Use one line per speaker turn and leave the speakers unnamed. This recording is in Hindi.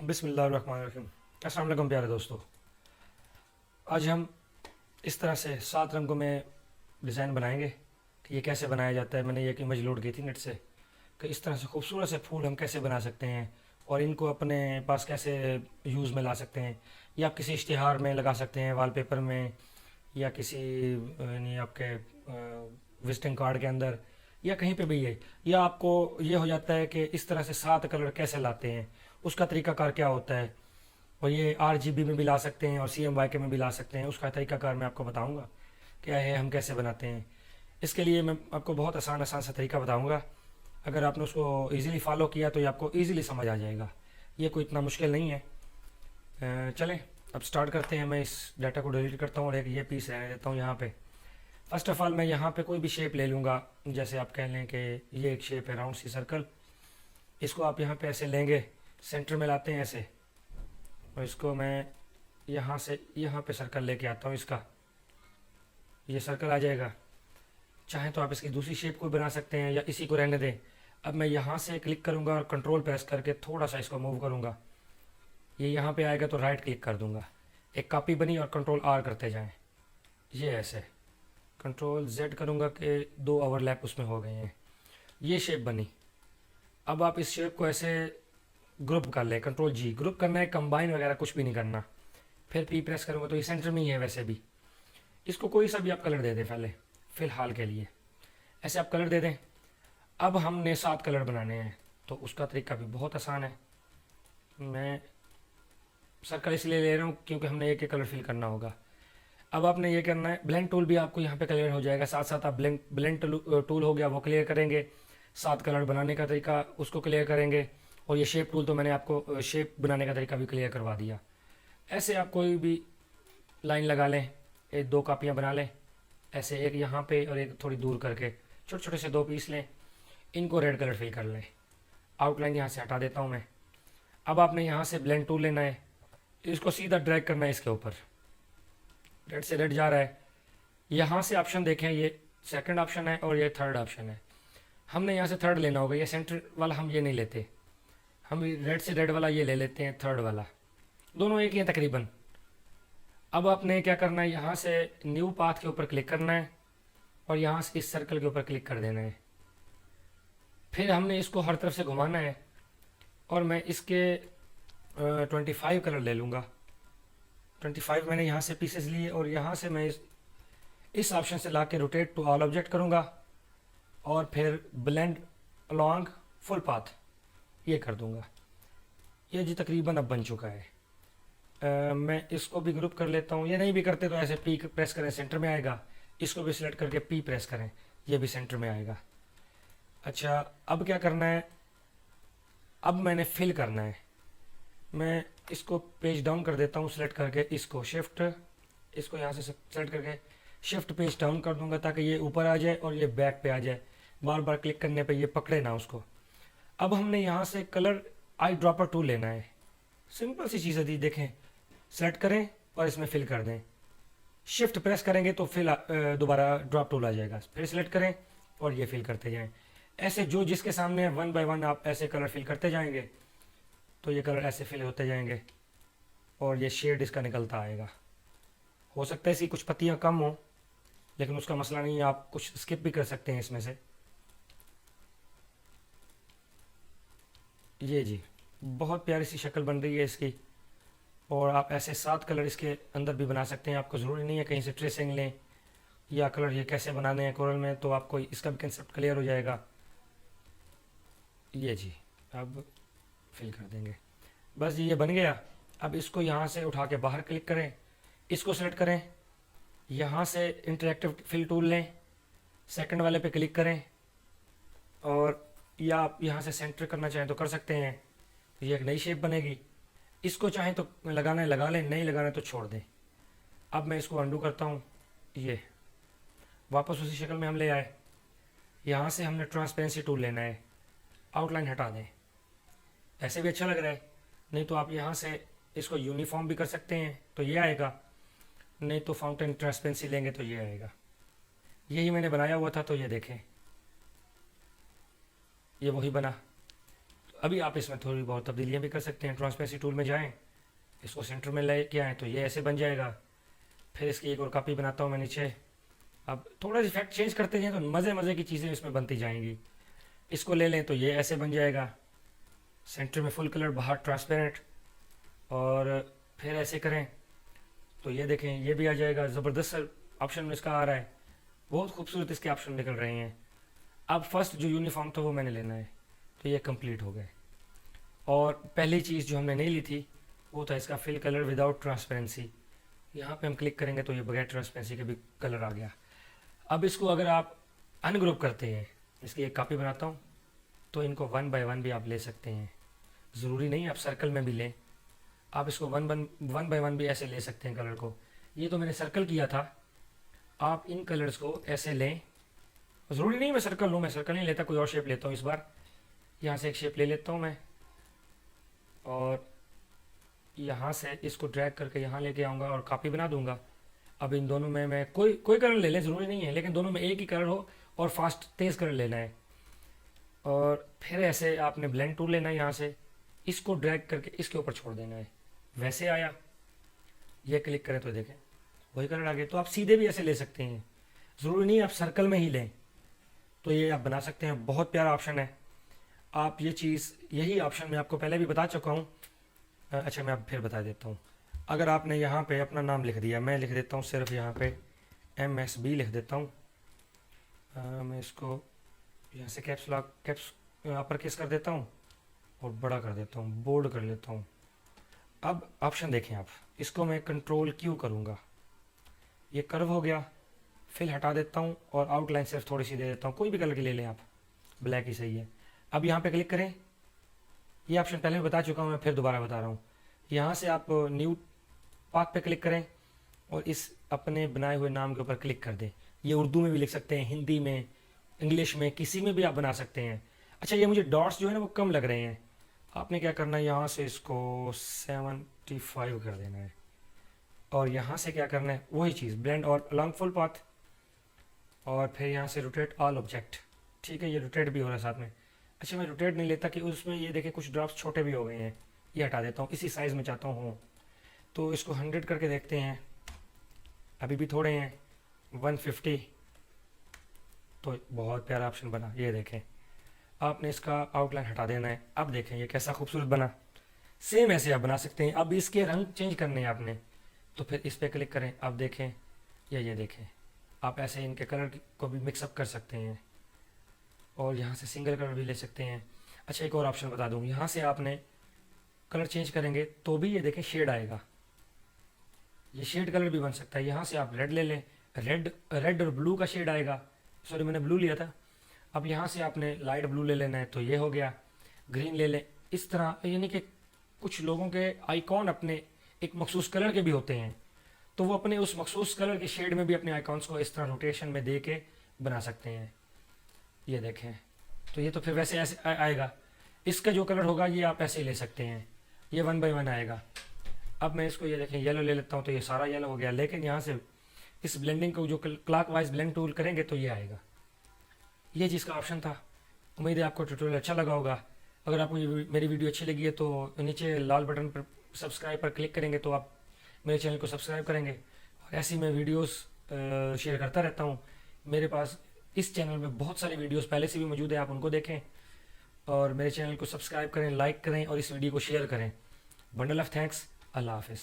बिस्मिल्लाहिर्रहमानिर्रहीम। अस्सलाम वालेकुम प्यारे दोस्तों। आज हम इस तरह से 7 रंगों में डिज़ाइन बनाएंगे कि ये कैसे बनाया जाता है। मैंने ये इमेज लोड की थी नेट से कि इस तरह से खूबसूरत से फूल हम कैसे बना सकते हैं और इनको अपने पास कैसे यूज़ में ला सकते हैं। या आप किसी इश्तिहार में लगा सकते हैं, वॉलपेपर में, या किसी यानी आपके विजिटिंग कार्ड के अंदर, या कहीं पे भी या आपको ये हो जाता है कि इस तरह से 7 कलर कैसे लाते हैं, उसका तरीकाकार क्या होता है। और ये RGB में भी ला सकते हैं और CMYK में भी ला सकते हैं। उसका तरीकाकार मैं आपको बताऊंगा क्या है, हम कैसे बनाते हैं। इसके लिए मैं आपको बहुत आसान आसान सा तरीका बताऊंगा। अगर आपने उसको इजीली फॉलो किया तो ये आपको इजीली समझ आ जाएगा। ये कोई इतना मुश्किल नहीं है। चलें अब स्टार्ट करते हैं। मैं इस डाटा को डिलीट करता हूँ और एक ये पीस रहने देता हूँ यहाँ पे। फर्स्ट ऑफ ऑल मैं यहाँ पे कोई भी शेप ले लूँगा। जैसे आप कह लें कि ये एक शेप है राउंड सी सर्कल। इसको आप यहाँ पे ऐसे लेंगे, सेंटर में लाते हैं ऐसे, और इसको मैं यहाँ से यहाँ पे सर्कल लेके आता हूँ। इसका ये सर्कल आ जाएगा। चाहे तो आप इसकी दूसरी शेप को बना सकते हैं या इसी को रहने दें। अब मैं यहाँ से क्लिक करूँगा और कंट्रोल प्रेस करके थोड़ा सा इसको मूव करूँगा। ये यहाँ पे आएगा तो राइट क्लिक कर दूँगा। एक कॉपी बनी और कंट्रोल R करते जाएं। ये ऐसे कंट्रोल Z करूँगा कि 2 ओवरलैप उसमें हो गए हैं। ये शेप बनी। अब आप इस शेप को ऐसे ग्रुप कर लें, कंट्रोल G। ग्रुप करना है, कंबाइन वगैरह कुछ भी नहीं करना। फिर P प्रेस करूँगा तो ये सेंटर में ही है। वैसे भी इसको कोई सा भी आप कलर दे दें पहले फ़िलहाल के लिए, ऐसे आप कलर दे दें। अब हमने 7 कलर बनाने हैं तो उसका तरीका भी बहुत आसान है। मैं सर्कल इसलिए ले रहा हूँ क्योंकि हमने एक एक कलर फिल करना होगा। अब आपने ये करना है, ब्लेंड टूल भी आपको यहाँ पे क्लियर हो जाएगा। साथ साथ आप ब्लेंड टूल हो गया वो क्लियर करेंगे, 7 कलर बनाने का तरीका उसको क्लियर करेंगे, और ये शेप टूल तो मैंने आपको शेप बनाने का तरीका भी क्लियर करवा दिया। ऐसे आप कोई भी लाइन लगा लें, 2 कापियाँ बना लें ऐसे, एक यहाँ पे और एक थोड़ी दूर करके छोटे छोटे से 2 पीस लें। इनको रेड कलर फिल कर लें। आउटलाइन यहाँ से हटा देता हूँ मैं। अब आपने यहाँ से ब्लेंड टूल लेना है, इसको सीधा ड्रैग करना है इसके ऊपर। रेड से रेड जा रहा है। यहाँ से ऑप्शन देखें, ये सेकंड ऑप्शन है और ये थर्ड ऑप्शन है। हमने यहाँ से थर्ड लेना होगा। ये सेंटर वाला हम ये नहीं लेते, हम रेड से रेड वाला ये ले लेते हैं, थर्ड वाला। दोनों एक ही हैं तकरीबन। अब आपने क्या करना है, यहाँ से न्यू पाथ के ऊपर क्लिक करना है और यहाँ से इस सर्कल के ऊपर क्लिक कर देना है। फिर हमने इसको हर तरफ से घुमाना है और मैं इसके 25 कलर ले लूँगा। 25 मैंने यहाँ से पीसेस लिए और यहाँ से मैं इस ऑप्शन से ला के रोटेट टू ऑल ऑब्जेक्ट करूँगा और फिर ब्लेंड अलॉन्ग फुल पाथ ये कर दूँगा। ये जी तकरीबन अब बन चुका है। मैं इसको भी ग्रुप कर लेता हूँ। ये नहीं भी करते तो ऐसे P प्रेस करें, सेंटर में आएगा। इसको भी सिलेक्ट करके P प्रेस करें, ये भी सेंटर में आएगा। अच्छा अब क्या करना है, अब मैंने फिल करना है। मैं इसको पेज डाउन कर देता हूँ सिलेक्ट करके, इसको शिफ्ट, इसको यहाँ से सेलेक्ट करके शिफ्ट पेज डाउन कर दूंगा ताकि ये ऊपर आ जाए और ये बैक पे आ जाए। बार बार क्लिक करने पे ये पकड़े ना उसको। अब हमने यहाँ से कलर आई ड्रॉपर टूल लेना है। सिंपल सी चीज़ है दी, देखें, सेलेक्ट करें और इसमें फिल कर दें। शिफ्ट प्रेस करेंगे तो फिल दोबारा ड्रॉप टूल आ जाएगा। फिर सिलेक्ट करें और ये फिल करते जाएं। ऐसे जो जिसके सामने 1 बाय 1 आप ऐसे कलर फिल करते जाएंगे तो ये कलर ऐसे फिल होते जाएंगे और ये शेड इसका निकलता आएगा। हो सकता है इसकी कुछ पत्तियाँ कम हो, लेकिन उसका मसला नहीं है, आप कुछ स्किप भी कर सकते हैं इसमें से। ये जी बहुत प्यारी सी शक्ल बन रही है इसकी। और आप ऐसे 7 कलर इसके अंदर भी बना सकते हैं। आपको ज़रूरी नहीं है कहीं से ट्रेसिंग लें या कलर ये कैसे बनाने हैं कोरल में, तो आपको इसका भी कंसेप्ट क्लियर हो जाएगा। ये जी अब फिल कर देंगे, बस ये बन गया। अब इसको यहाँ से उठा के बाहर क्लिक करें, इसको सेलेक्ट करें, यहाँ से इंटरेक्टिव फिल टूल लें, सेकंड वाले पे क्लिक करें और या आप यहाँ से सेंटर करना चाहें तो कर सकते हैं। ये एक नई शेप बनेगी। इसको चाहें तो लगाना है लगा लें, नहीं लगाना है तो छोड़ दें। अब मैं इसको अंडू करता हूँ। ये वापस उसी शक्ल में हम ले आए। यहाँ से हमने ट्रांसपेरेंसी टूल लेना है, आउटलाइन हटा दें। ऐसे भी अच्छा लग रहा है। नहीं तो आप यहाँ से इसको यूनिफॉर्म भी कर सकते हैं तो ये आएगा, नहीं तो फाउंटेन ट्रांसपेरेंसी लेंगे तो ये आएगा। यही मैंने बनाया हुआ था तो ये देखें, ये वही बना। अभी आप इसमें थोड़ी बहुत तब्दीलियाँ भी कर सकते हैं। ट्रांसपेरेंसी टूल में जाएं, इसको सेंटर में ले के आएँ तो ये ऐसे बन जाएगा। फिर इसकी एक और कॉपी बनाता हूँ मैं नीचे। अब थोड़ा सा इफेक्ट चेंज करते हैं तो मज़े मज़े की चीज़ें इसमें बनती जाएंगी। इसको ले लें तो ये ऐसे बन जाएगा, सेंटर में फुल कलर, बाहर ट्रांसपेरेंट। और फिर ऐसे करें तो ये देखें ये भी आ जाएगा। ज़बरदस्त ऑप्शन में इसका आ रहा है, बहुत खूबसूरत इसके ऑप्शन निकल रहे हैं। अब फर्स्ट जो यूनिफॉर्म था वो मैंने लेना है, तो ये कंप्लीट हो गए। और पहली चीज़ जो हमने नहीं ली थी वो था इसका फिल कलर विदाउट ट्रांसपेरेंसी। यहाँ पे हम क्लिक करेंगे तो ये बगैर ट्रांसपेरेंसी के भी कलर आ गया। अब इसको अगर आप अनग्रुप करते हैं, इसकी एक कॉपी बनाता हूँ, तो इनको 1 बाय 1 भी आप ले सकते हैं। ज़रूरी नहीं आप सर्कल में भी लें, आप इसको 1 बाय 1 भी ऐसे ले सकते हैं कलर को। ये तो मैंने सर्कल किया था, आप इन कलर्स को ऐसे लें। ज़रूरी नहीं मैं सर्कल लूँ, मैं सर्कल नहीं लेता, कोई और शेप लेता हूँ। इस बार यहाँ से एक शेप ले लेता हूँ मैं, और यहाँ से इसको ड्रैग करके यहाँ लेके आऊँगा और कॉपी बना दूंगा। अब इन दोनों में मैं कोई कोई कलर ले लें, ज़रूरी नहीं है, लेकिन दोनों में एक ही कलर हो और फास्ट तेज़ कलर लेना है। और फिर ऐसे आपने ब्लेंड टूल लेना है, यहाँ से इसको ड्रैग करके इसके ऊपर छोड़ देना है। वैसे आया, ये क्लिक करें तो देखें वही कलर आ गया। तो आप सीधे भी ऐसे ले सकते हैं, ज़रूरी नहीं आप सर्कल में ही लें। तो ये आप बना सकते हैं, बहुत प्यारा ऑप्शन है। आप ये चीज़, यही ऑप्शन मैं आपको पहले भी बता चुका हूँ। अच्छा मैं अब फिर बता देता हूँ। अगर आपने यहाँ पे अपना नाम लिख दिया, मैं लिख देता हूँ सिर्फ यहाँ पे MSB लिख देता हूँ। मैं इसको यहाँ से caps lock, caps upper case कर देता हूँ और बड़ा कर देता हूँ, बोल्ड कर लेता हूँ। अब ऑप्शन देखें आप, इसको मैं कंट्रोल Q करूँगा, ये कर्व हो गया। फिल हटा देता हूँ और आउटलाइन सिर्फ थोड़ी सी दे देता हूँ, कोई भी कलर की ले लें आप, ब्लैक ही सही है। अब यहाँ पे क्लिक करें, ये ऑप्शन पहले भी बता चुका हूँ, मैं फिर दोबारा बता रहा हूँ। यहाँ से आप न्यू पाथ पे क्लिक करें और इस अपने बनाए हुए नाम के ऊपर क्लिक कर दें। ये उर्दू में भी लिख सकते हैं, हिंदी में, इंग्लिश में, किसी में भी आप बना सकते हैं। अच्छा ये मुझे डॉट्स जो है ना वो कम लग रहे हैं, आपने क्या करना है, यहाँ से इसको 75 कर देना है। और यहाँ से क्या करना है, वही चीज़ ब्लेंड और अलॉन्ग फुल पाथ, और फिर यहाँ से रोटेट ऑल ऑब्जेक्ट। ठीक है, ये रोटेट भी हो रहा है साथ में। अच्छा मैं रोटेट नहीं लेता कि उसमें ये देखें कुछ ड्रॉप्स छोटे भी हो गए हैं, ये हटा देता हूँ, इसी साइज़ में चाहता हूँ। तो इसको 100 करके देखते हैं, अभी भी थोड़े हैं। 150, तो बहुत प्यारा ऑप्शन बना, ये देखें। आपने इसका आउटलाइन हटा देना है। अब देखें ये कैसा खूबसूरत बना। सेम ऐसे आप बना सकते हैं। अब इसके रंग चेंज करने हैं आपने, तो फिर इस पर क्लिक करें। अब देखें ये देखें, आप ऐसे इनके कलर को भी मिक्सअप कर सकते हैं और यहाँ से सिंगल कलर भी ले सकते हैं। अच्छा एक और ऑप्शन बता दूँ, यहाँ से आपने कलर चेंज करेंगे तो भी ये देखें शेड आएगा, ये शेड कलर भी बन सकता है। यहाँ से आप रेड ले लें, रेड और ब्लू का शेड आएगा। सॉरी मैंने ब्लू लिया था। अब यहाँ से आपने लाइट ब्लू ले लेना है, तो ये हो गया। ग्रीन ले लें, इस तरह। यानी कि कुछ लोगों के आइकॉन अपने एक मखसूस कलर के भी होते हैं, तो वो अपने उस मखसूस कलर के शेड में भी अपने आइकॉन्स को इस तरह रोटेशन में दे के बना सकते हैं। ये देखें, तो ये तो फिर वैसे ऐसे आएगा। इसका जो कलर होगा ये आप ऐसे ही ले सकते हैं, ये 1 बाय 1 आएगा। अब मैं इसको ये देखें येलो ले लेता हूँ, तो ये सारा येलो हो गया। लेकिन यहाँ से इस ब्लेंडिंग को जो क्लॉकवाइज ब्लेंड टूल करेंगे तो ये आएगा। ये चीज़ का ऑप्शन था। उम्मीद है आपको ट्यूटोरियल अच्छा लगा होगा। अगर आपको मेरी वीडियो अच्छी लगी है तो नीचे लाल बटन पर सब्सक्राइब पर क्लिक करेंगे तो आप मेरे चैनल को सब्सक्राइब करेंगे। और ऐसी मैं वीडियोस शेयर करता रहता हूँ। मेरे पास इस चैनल में बहुत सारी वीडियोस पहले से भी मौजूद है, आप उनको देखें और मेरे चैनल को सब्सक्राइब करें, लाइक करें और इस वीडियो को शेयर करें। Bundle of thanks. अल्लाह हाफिज़।